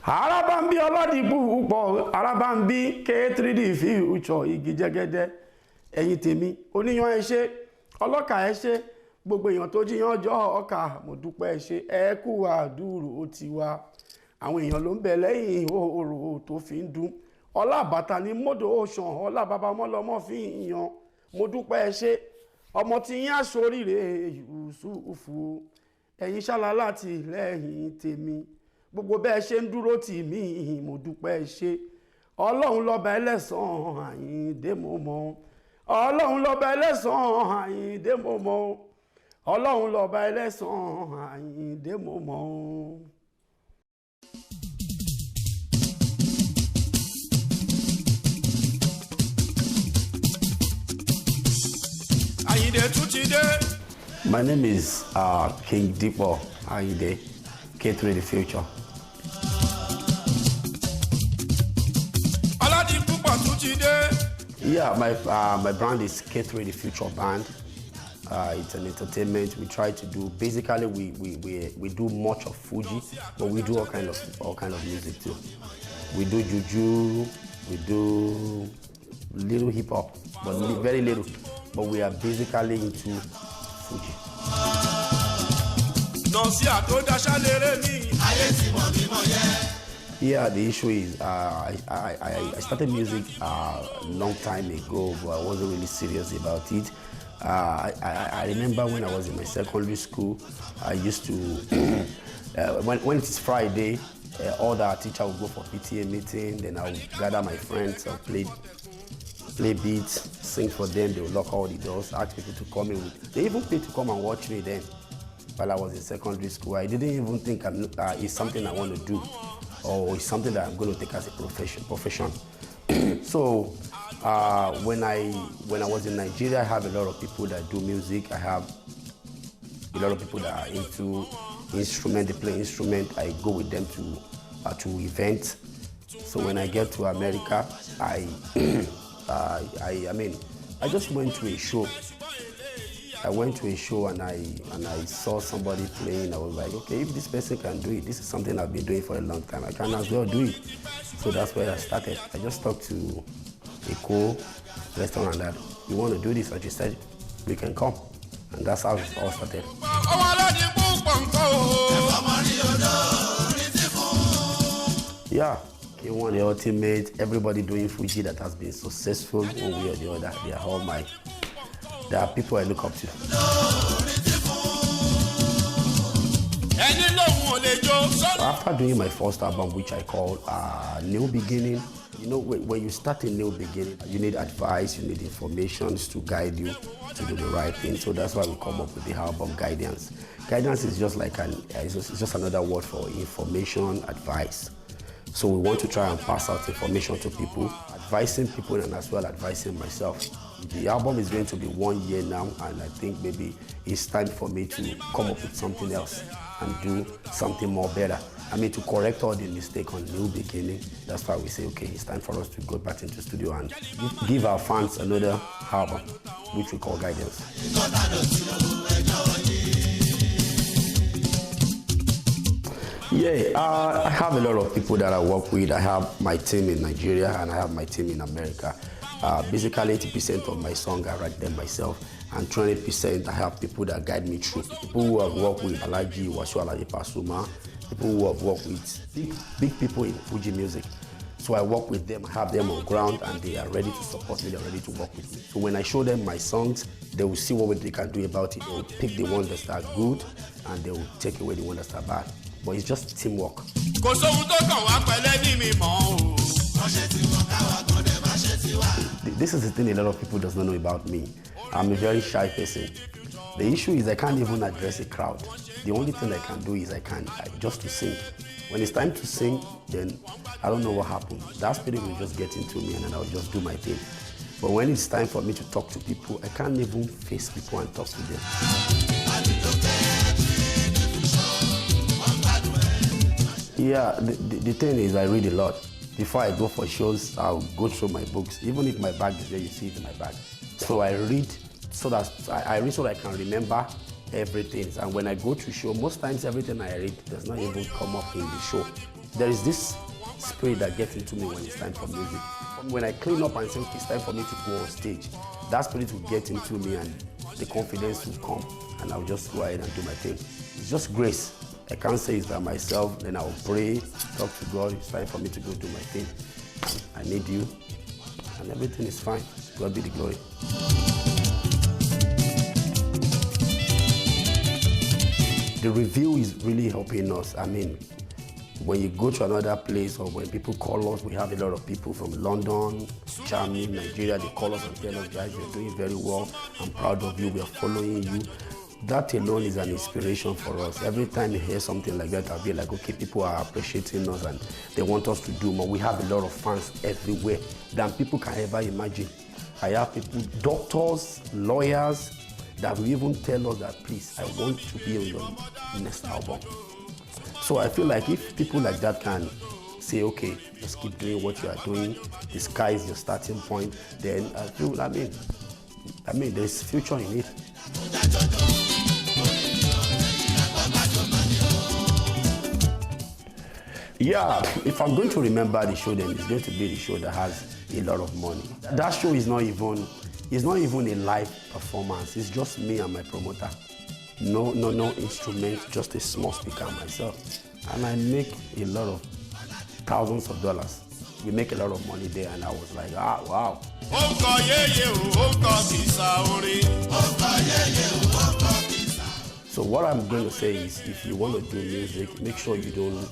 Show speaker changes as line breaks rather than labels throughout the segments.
Arabambi Oladipu pọ̀ Arabambi K3D future igi jẹ́gẹ́dẹ́ ẹ̀yin tèmi oníyan ẹ ṣé ọlọ́kà ẹ ṣé gbogbo èèyàn tó jíyan jọ ọkà mo dúpẹ́ ẹ ṣé ẹ kú àdúró ó ti wá àwọn èèyàn ló ń bẹ lẹ́yìn òòrò tó fi ń dún ọlá bàtà ní mọ́dọ̀ òṣàn ọlá bàbá mọ́lọ́mọ́ fi ń yan mo dúpẹ́ ẹ ṣé ọmọ tí yín àṣoríire Yusufu ẹ̀yin ṣálá láti lẹ́yìn tèmi gbogbo bẹ́ẹ̀ ṣe ń dúró tì mí mo dúpẹ́ ṣe ọlọ́run lọ́ba ẹlẹ́sàn Àyìndé mo mọ̀ ọlọ́run lọ́ba ẹlẹ́sàn Àyìndé mo mọ̀ ọlọ́run lọ́ba ẹlẹ́sàn Àyìndé mo mọ̀. Àyìndé tún ti dé. My name is King Dipo Àyìndé, K3D Future. Yeah, my brand is K3D Future Band. It's an entertainment. We try to do basically we do much of Fuji, but we do all kind of music too. We do juju, we do little hip hop, but very little. But we are basically into Fuji. Yeah, the issue is I started music a long time ago, but I wasn't really serious about it. I remember when I was in my secondary school, I used to, when it's Friday, all the teacher would go for PTA meeting, then I would gather my friends and play beats, sing for them, they would lock all the doors, ask people to come in. They even paid to come and watch me then. While I was in secondary school, I didn't even think it's something I want to do, or it's something that I'm going to take as a profession. So when I was in Nigeria, I have a lot of people that do music. I have a lot of people that are into instrument. They play instrument. I go with them to events. So when I get to America, I just went to a show. I went to a show and I saw somebody playing. I was like, okay, if this person can do it, this is something I've been doing for a long time. I can as well do it. So that's where I started. I just talked to a co-restaurant that you want to do this, and she said, we can come. And that's how it all started. Yeah, K1, the ultimate, everybody doing Fuji that has been successful one way or the other. They are all there are people I look up to. After doing my first album, which I call New Beginning, you know, when you start a new beginning, you need advice, you need information to guide you to do the right thing. So that's why we come up with the album Guidance. Guidance is just like it's just another word for information, advice. So we want to try and pass out information to people, advising people and as well advising myself. The album is going to be 1 year now, and I think maybe it's time for me to come up with something else and do something more better. I mean, to correct all the mistakes on New Beginning. That's why we say, okay, it's time for us to go back into the studio and give our fans another album, which we call Guidance. Yeah, I have a lot of people that I work with. I have my team in Nigeria and I have my team in America. Basically, 80% of my songs I write them myself, and 20% I have people that guide me through. People who have worked with Alaji, Wasiu Pasuma, people who have worked with big people in Fuji music. So I work with them, I have them on ground, and they are ready to support me, they're ready to work with me. So when I show them my songs, they will see what they can do about it. They will pick the ones that are good, and they will take away the ones that are bad. But it's just teamwork. This is the thing a lot of people does not know about me. I'm a very shy person. The issue is I can't even address a crowd. The only thing I can do is just to sing. When it's time to sing, then I don't know what happens. That spirit will just get into me and then I'll just do my thing. But when it's time for me to talk to people, I can't even face people and talk to them. Yeah, the thing is I read a lot. Before I go for shows, I'll go through my books. Even if my bag is there, you see it in my bag. So I read so that I can remember everything. And when I go to show, most times everything I read does not even come up in the show. There is this spirit that gets into me when it's time for music. When I clean up and say, okay, it's time for me to go on stage, that spirit will get into me and the confidence will come and I'll just go ahead and do my thing. It's just grace. I can't say it's by myself, then I'll pray, talk to God, it's time for me to go do my thing. I need you, and everything is fine. God be the glory. The review is really helping us. I mean, when you go to another place or when people call us, we have a lot of people from London, Germany, Nigeria, they call us and tell us, guys, you're doing very well. I'm proud of you, we are following you. That alone is an inspiration for us. Every time you hear something like that, I'll be like, okay, people are appreciating us and they want us to do more. We have a lot of fans everywhere than people can ever imagine. I have people, doctors, lawyers, that will even tell us that, please, I want to be on your next album. So I feel like if people like that can say, okay, just keep doing what you are doing, the sky is your starting point, then I feel, I mean, there's future in it. Yeah, if I'm going to remember the show, then it's going to be the show that has a lot of money. That show is not even a live performance. It's just me and my promoter. No instrument, just a small speaker myself. And I make a lot of thousands of dollars. We make a lot of money there, and I was like, ah, wow. So what I'm going to say is, if you want to do music, make sure you don't.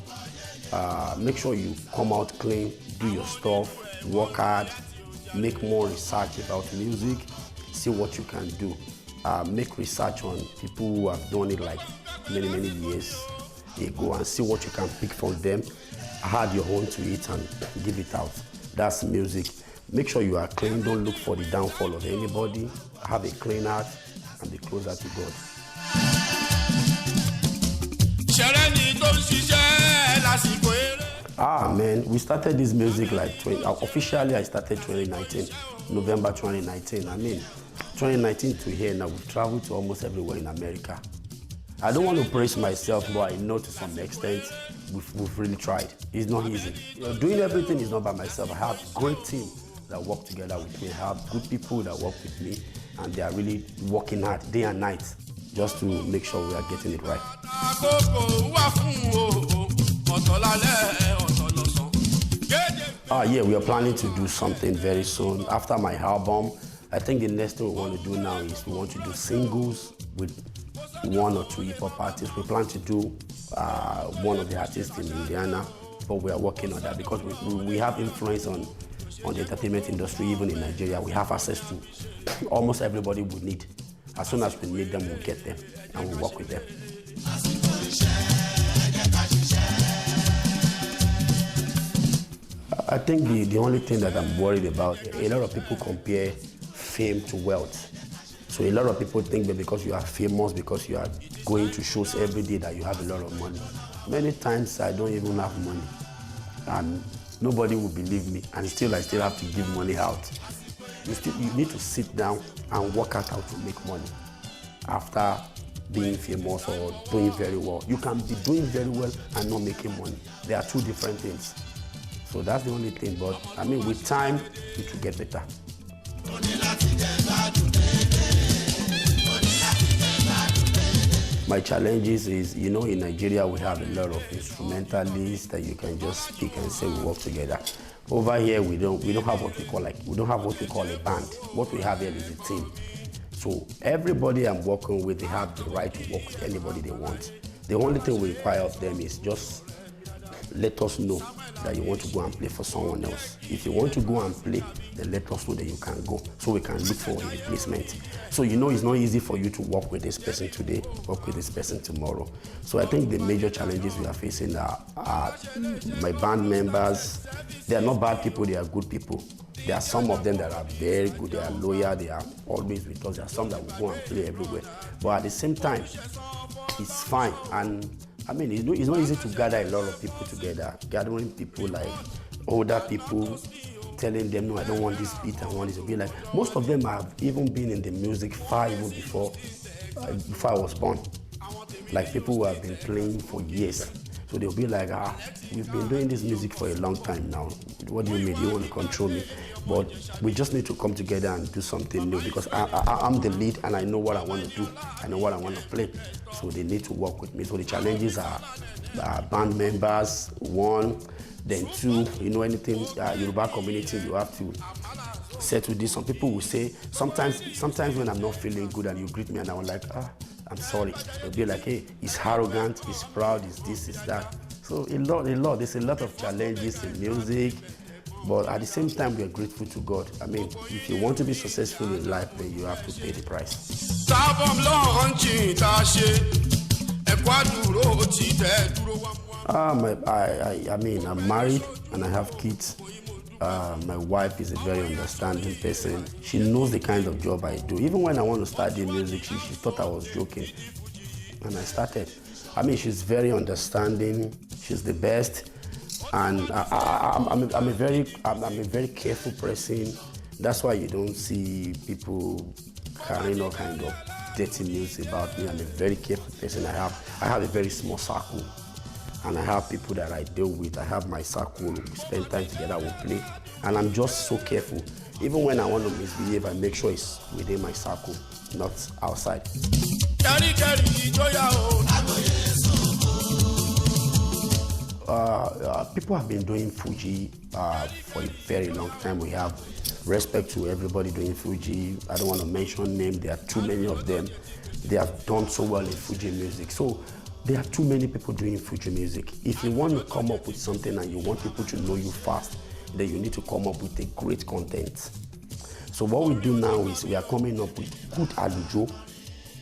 Make sure you come out clean, do your stuff, work hard, make more research about music, see what you can do. Make research on people who have done it like many years ago and see what you can pick from them. Add your own to it and give it out. That's music. Make sure you are clean, don't look for the downfall of anybody. Have a clean heart and be closer to God. Man, we started this music like, officially I started 2019, November 2019. I mean, 2019 to here now, we've traveled to almost everywhere in America. I don't want to praise myself, but I know to some extent we've really tried. It's not easy. Doing everything is not by myself. I have a great team that work together with me. I have good people that work with me, and they are really working hard day and night just to make sure we are getting it right. Yeah, we are planning to do something very soon. After my album, I think the next thing we want to do now is we want to do singles with 1 or 2 hip-hop artists. We plan to do one of the artists in Indiana, but we are working on that because we have influence on the entertainment industry, even in Nigeria. We have access to almost everybody we need. As soon as we need them, we'll get them and we'll work with them. I think the only thing that I'm worried about, a lot of people compare fame to wealth. So a lot of people think that because you are famous, because you are going to shows every day, that you have a lot of money. Many times I don't even have money, and nobody will believe me, and I still have to give money out. You need to sit down and work out how to make money after being famous or doing very well. You can be doing very well and not making money. They are two different things. So that's the only thing, but I mean, with time, it will get better. My challenges is, in Nigeria we have a lot of instrumentalists that you can just speak and say we work together. Over here we don't have what we call a band. What we have here is a team. So everybody I'm working with, they have the right to work with anybody they want. The only thing we require of them is just let us know that you want to go and play for someone else. If you want to go and play, then let us know that you can go, so we can look for a replacement. So it's not easy for you to work with this person today, work with this person tomorrow. So I think the major challenges we are facing are my band members. They are not bad people, they are good people. There are some of them that are very good, they are loyal, they are always with us. There are some that will go and play everywhere. But at the same time, it's fine. And I mean, it's not easy to gather a lot of people together. Gathering people like older people, telling them, no, I don't want this beat, I want this to be like. Most of them have even been in the music far even before I was born. Like people who have been playing for years. So they'll be like, we've been doing this music for a long time now. What do you mean? You want to control me? But we just need to come together and do something new because I'm the lead and I know what I want to do. I know what I want to play. So they need to work with me. So the challenges are band members, one, then two, anything, Yoruba community, you have to settle this. Some people will say, sometimes when I'm not feeling good and you greet me and I'm like, I'm sorry. They'll be like, hey, he's arrogant, he's proud, he's this, he's that. So a lot. There's a lot of challenges in music, but at the same time, we are grateful to God. I mean, if you want to be successful in life, then you have to pay the price. I'm married and I have kids. My wife is a very understanding person. She knows the kind of job I do. Even when I want to start doing music, she thought I was joking. And I started. She's very understanding. She's the best. And I'm a very careful person. That's why you don't see people carrying all kind of dirty news about me. I'm a very careful person. I have a very small circle. And I have people that I deal with. I have my circle, we spend time together, we play. And I'm just so careful. Even when I want to misbehave, I make sure it's within my circle, not outside. People have been doing Fuji for a very long time. We have respect to everybody doing Fuji. I don't want to mention names. There are too many of them. They have done so well in Fuji music. So there are too many people doing Fuji music. If you want to come up with something and you want people to know you fast, then you need to come up with a great content. So what we do now is we are coming up with good alujo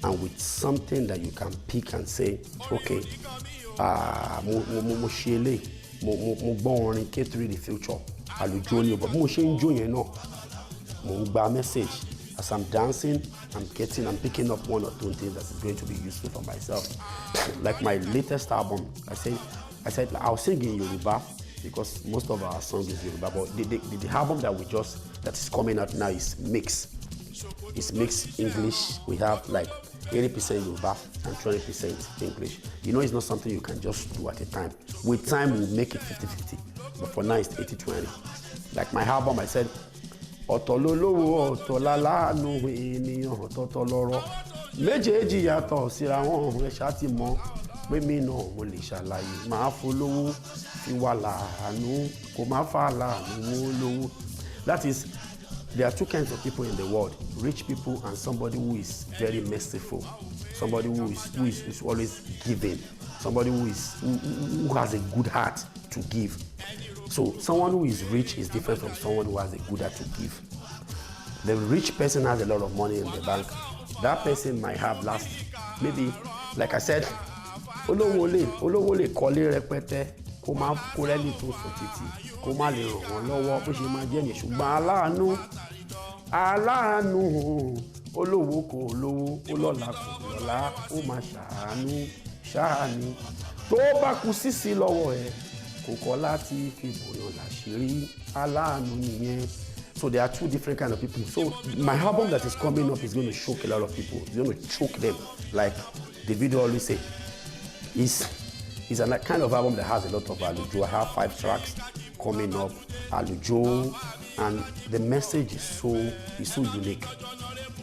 and with something that you can pick and say, okay, mo shele, mo born K3 the future, alujo ni, but mo she enjoy mo gba message. As I'm dancing, I'm picking up one or two things that is going to be useful for myself. Like my latest album, I said I'll sing in Yoruba because most of our songs is Yoruba, but the album that is coming out now is mixed. It's mixed English. We have like 80% Yoruba and 20% English. It's not something you can just do at a time. With time, we'll make it 50-50. But for now, it's 80-20. Like my album, I said, ọ̀tọ̀lólówó ọ̀tọ̀láláàánú ènìyàn ọ̀tọ̀ọ̀tọ̀ lọ́rọ̀ méjèèjì yàtọ̀ síra wọn ẹ ṣáà ti mọ̀ pé mi náà mo lè ṣàlàyé máa folówó fi wà láàánú kò má fà láàánú lówó. That is, there are two kinds of people in the world: rich people and somebody who is very merciful, somebody who is always giving, somebody who has a good heart to give. So someone who is rich is different from someone who has a good heart to give. The rich person has a lot of money in the bank. That person might have maybe, like I said, olówó lè kọ́lé rẹpẹtẹ kó má kó rẹ́lì tó sùn títì kó má lè ràn wọ́n lọ́wọ́ bó ṣe máa jẹ́ ní ṣùgbọ́n aláàánú olówó kò lówó ọlọ́lá kò lọ́lá ó máa ṣàánú tó bá kú sísí lọ́wọ́ ẹ̀. So there are two different kind of people. So my album that is coming up is going to shock a lot of people. It's going to choke them. Like the video always say, it's a kind of album that has a lot of alujo. I have 5 tracks coming up, alujo, and the message is so unique.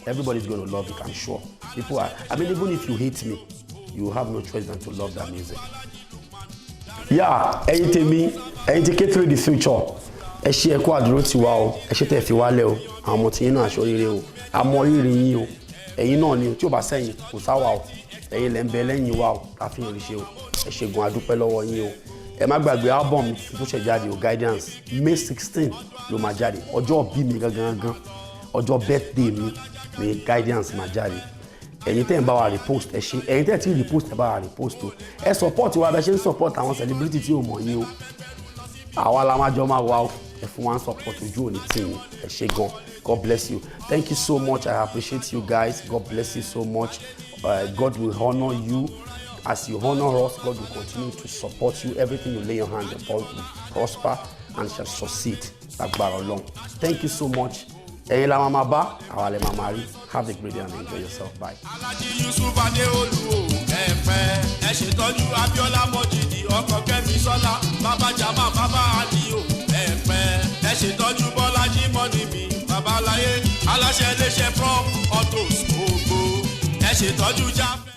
Everybody's going to love it, I'm sure. Even if you hate me, you have no choice than to love that music. Yeah, ẹ̀yin tèmi, ẹ̀yin tí K3 the future. Ẹ ṣé ẹ kú àdúró tiwa o. Ẹ ṣé tẹ́ fi wálẹ̀ o. Àwọn ọmọ tí yín náà aṣọ rere o. Àmọ́ rírì yín o. Ẹ̀yin náà ni tí ó bá sẹ́yìn kò sáwà o. Ẹ̀yin lẹ ń bẹ lẹ́yìn wa o. Ká fi hàn rí ṣe o. Ẹ ṣé gan adúpẹ́ lọ́wọ́ yín o. Ẹ má gbàgbé album tó ṣẹ̀ jáde o, Guidance. May 16 ló máa jáde. Ọjọ́ bí mi gangan. Ọjọ́ birthday mi ni Guidance máa jáde. Ẹ̀yin tẹ́ ń bá wa repost ẹ ṣé, ẹ̀yin tẹ́ ti repost ẹ bá wa repost o. Ẹ support wa bẹ ṣe ń support àwọn celebrity tí ò mọ̀ yín o. Àwa la máa jọ máa wá o. Ẹ fún wa ń support ojú òní tí yín. Ẹ ṣé gan. God bless you. Thank you so much. I appreciate you guys. God bless you so much. God will honor you. As you honor us, God will continue to support you. Everything you lay your hand upon will prosper and shall succeed. Agbára Ọlọ́run. Thank you so much. Ẹ̀yin la máa bá, àwa lè máa máa rí. Have a great day and enjoy yourself. Bye. Alájí Yusuf Adéolú ẹ̀fẹ̀ ẹ̀ ṣètọ́jú Abíọ́lá Mọ́jìdì ọkọ̀
Bọ́lá bàbá Jàmá bàbá Àdìo ẹ̀pẹ́ ẹ ṣètọ́jú Bọ́lájí mọ́ni mi bàbá láyé aláṣẹ iléeṣẹ́ Prof Autos gbogbo ẹ ṣètọ́jú Jáfẹ́.